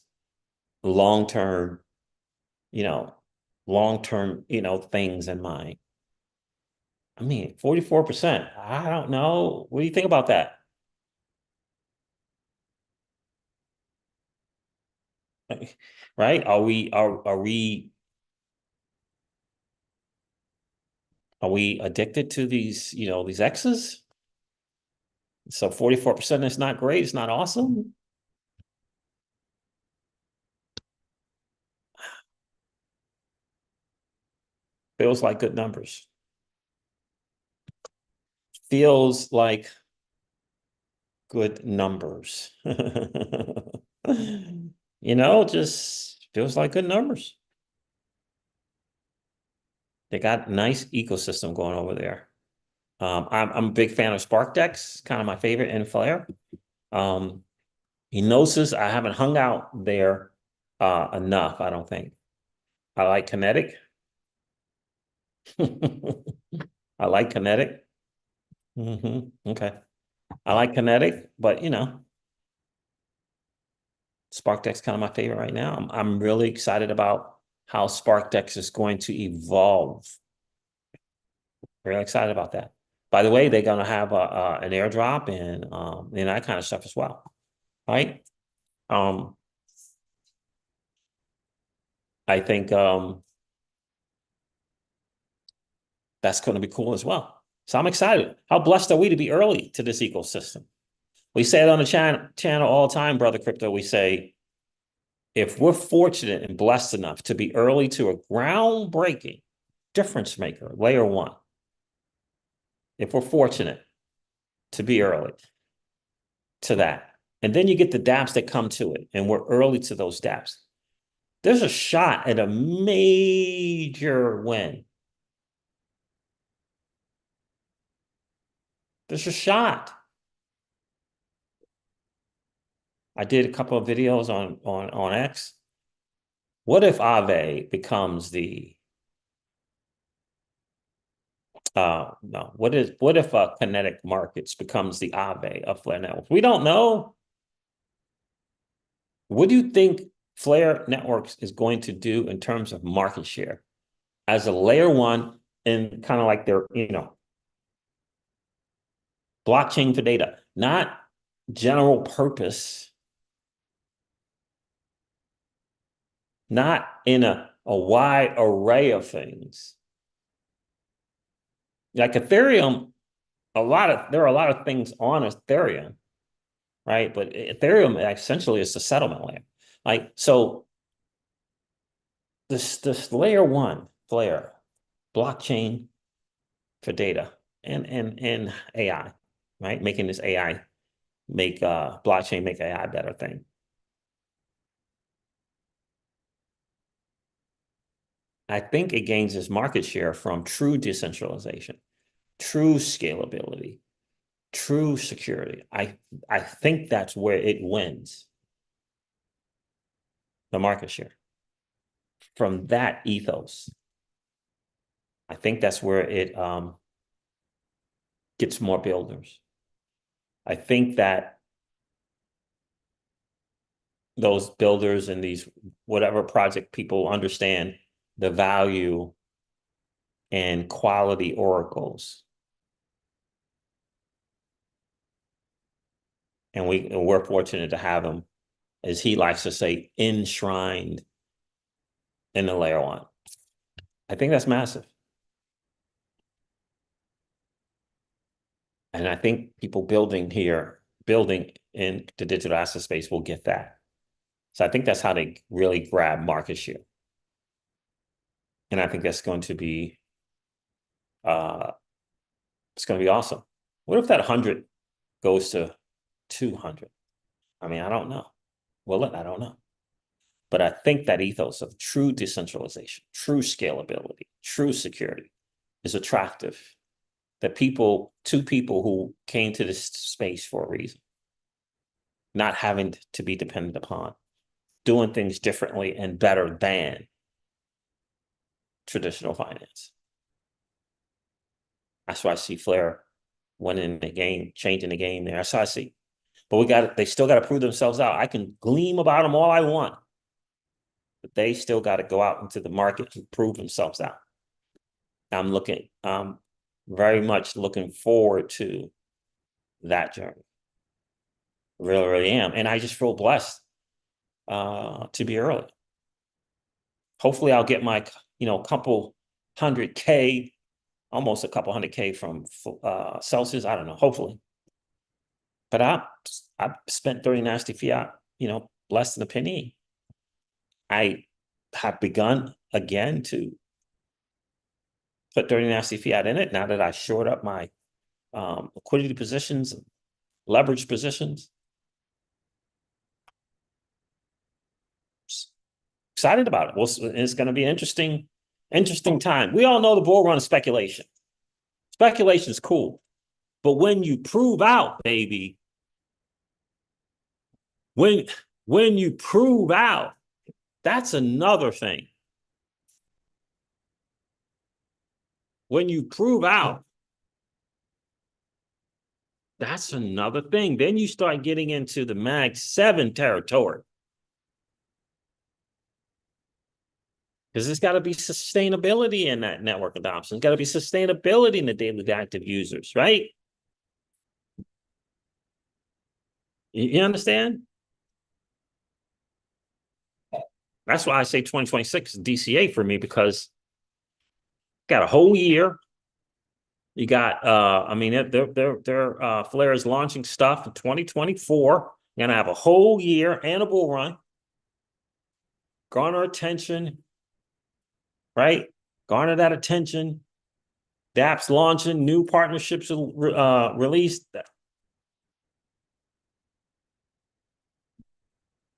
long-term, you know, things in mind. I mean, 44%. I don't know. What do you think about that? Right? Are we addicted to these, these X's? So 44% is not great, it's not awesome. Feels like good numbers. Feels like good numbers. Just feels like good numbers. They got a nice ecosystem going over there. I'm a big fan of SparkDex, kind of my favorite in Flare. Enosis, I haven't hung out there enough, I don't think. I like Kinetic. I like Kinetic. Okay. I like Kinetic, but SparkDex kind of my favorite right now. I'm really excited about how SparkDex is going to evolve. Really excited about that. By the way, they're going to have an airdrop and that kind of stuff as well, right? I think that's going to be cool as well. So I'm excited. How blessed are we to be early to this ecosystem? We say it on the channel all the time, Brother Crypto. We say, if we're fortunate and blessed enough to be early to a groundbreaking difference maker, layer one, if we're fortunate to be early to that, and then you get the dApps that come to it, and we're early to those dApps, there's a shot at a major win. There's a shot. I did a couple of videos on X. What if Aave becomes the no, what if Kinetic Markets becomes the Aave of Flare Networks? We don't know. What do you think Flare Networks is going to do in terms of market share as a layer one and kind of like their, blockchain for data, not general purpose, not in a wide array of things. Like Ethereum, there are a lot of things on Ethereum, right? But Ethereum essentially is the settlement layer. Like, so this layer one Flare, blockchain for data and AI, right? Making this AI make blockchain make AI better thing. I think it gains its market share from true decentralization, true scalability, true security. I think that's where it wins the market share from that ethos. I think that's where it gets more builders. I think that those builders and these whatever project people understand the value and quality oracles. And we're fortunate to have them, as he likes to say, enshrined in the layer one. I think that's massive. And I think people building in the digital asset space will get that. So I think that's how they really grab market share. And I think that's going to be, it's going to be awesome. What if that 100 goes to 200? I mean, I don't know. Will it? I don't know. But I think that ethos of true decentralization, true scalability, true security is attractive. That two people who came to this space for a reason, not having to be dependent upon, doing things differently and better than traditional finance. That's why I see Flare winning the game, changing the game there. That's how I see. But they still got to prove themselves out. I can gleam about them all I want, but they still got to go out into the market and prove themselves out. I'm very much looking forward to that journey. Really, really am. And I just feel blessed to be early. Hopefully I'll get my, couple 100K, almost a couple 100K from Celsius. I don't know, hopefully. But I spent 30 nasty fiat, less than a penny. I have begun again to put 30 nasty fiat in it now that I shored up my liquidity positions, and leverage positions. Excited about it. It's going to be an interesting time. We all know the bull run is speculation. Speculation is cool. But when you prove out, baby, when you prove out, that's another thing. When you prove out, that's another thing. Then you start getting into the Mag 7 territory. Because there's got to be sustainability in that network adoption. There's got to be sustainability in the daily active users, right? You understand? That's why I say 2026 is DCA for me, because got a whole year. You got, Flare is launching stuff in 2024. You're gonna have a whole year and a bull run. Garner attention, right? Garner that attention. DApp's launching, new partnerships released.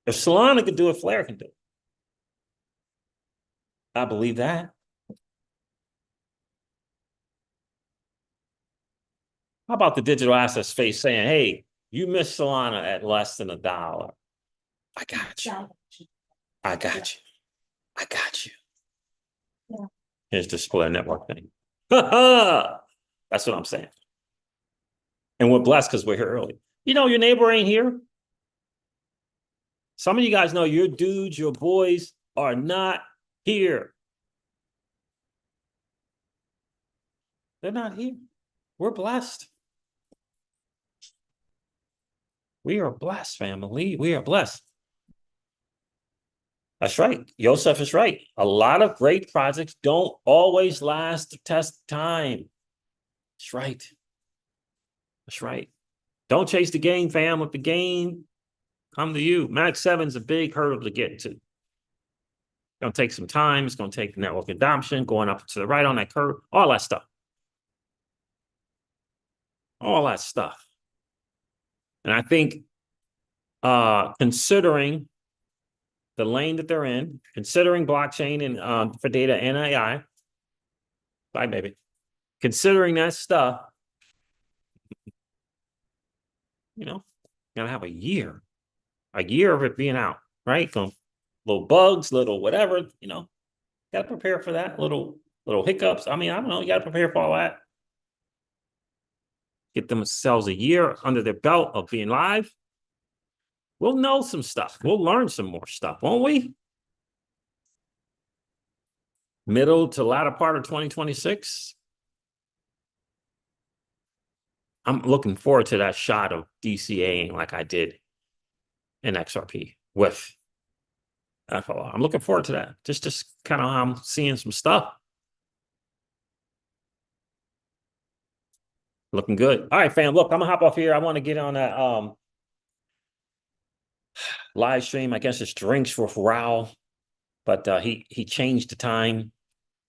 If Solana could do it, Flare can do it. I believe that. How about the digital asset space saying, hey, you missed Solana at less than $1. I got you. I got you. I got you. Yeah. Here's the Square network thing. That's what I'm saying. And we're blessed because we're here early. Your neighbor ain't here. Some of you guys know your dudes, your boys are not here. They're not here. We're blessed. We are blessed, family. We are blessed. That's right. Yosef is right. A lot of great projects don't always last the test of time. That's right. That's right. Don't chase the gain, fam. Let the gain come to you. Mag 7 is a big hurdle to get to. It's going to take some time. It's going to take network adoption, going up to the right on that curve, all that stuff. All that stuff. And I think considering the lane that they're in, considering blockchain and for data and AI, bye, baby. Considering that stuff, gonna have a year of it being out, right? Little bugs, little whatever, gotta prepare for that. Little hiccups. I don't know. You gotta prepare for all that. Get themselves a year under their belt of being live. We'll know some stuff. We'll learn some more stuff, won't we? Middle to latter part of 2026. I'm looking forward to that shot of DCAing like I did in XRP with FLR. I'm looking forward to that. Just kind of how I'm seeing some stuff. Looking good. All right, fam. Look, I'm gonna hop off here. I want to get on that live stream. I guess it's drinks with Raul, but he changed the time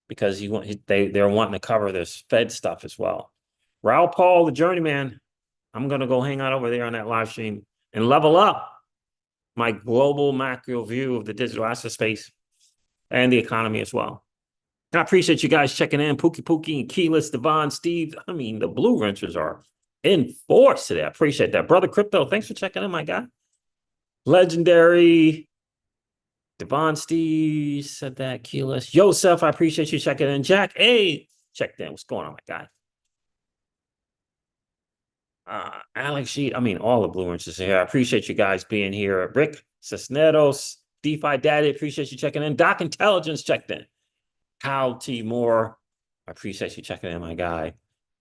because they're wanting to cover this Fed stuff as well. Raul Paul, the journeyman. I'm gonna go hang out over there on that live stream and level up my global macro view of the digital asset space and the economy as well. I appreciate you guys checking in. Pookie, and Keyless, Devon, Steve. The blue wrenchers are in force today. I appreciate that. Brother Crypto, thanks for checking in, my guy. Legendary. Devon Steve said that. Keyless. Joseph, I appreciate you checking in. Jack, hey, checked in. What's going on, my guy? Alex Sheet, I mean, all the Blue Inches here. I appreciate you guys being here. Rick Cisneros, DeFi Daddy, appreciate you checking in. Doc Intelligence checked in. Kyle T. Moore, I appreciate you checking in, my guy.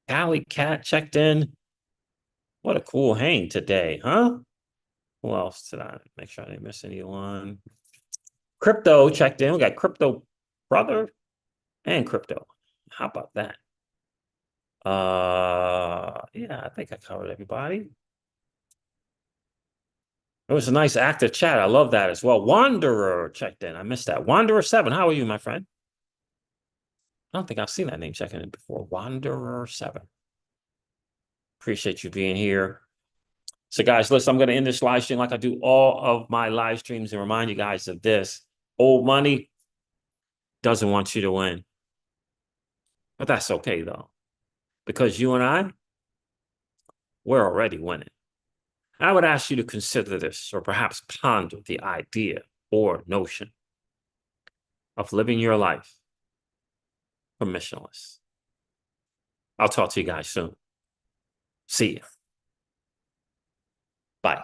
Alley Cat checked in. What a cool hang today, huh? Who else did I make sure I didn't miss anyone? Crypto checked in. We got Crypto Brother and Crypto. How about that? Yeah, I think I covered everybody. It was a nice active chat. I love that as well. Wanderer checked in. I missed that. Wanderer7, how are you, my friend? I don't think I've seen that name checking in before. Wanderer7. Appreciate you being here. So, guys, listen, I'm going to end this live stream like I do all of my live streams and remind you guys of this. Old money doesn't want you to win. But that's okay, though. Because you and I, we're already winning. I would ask you to consider this or perhaps ponder the idea or notion of living your life permissionless. I'll talk to you guys soon. See you. Bye.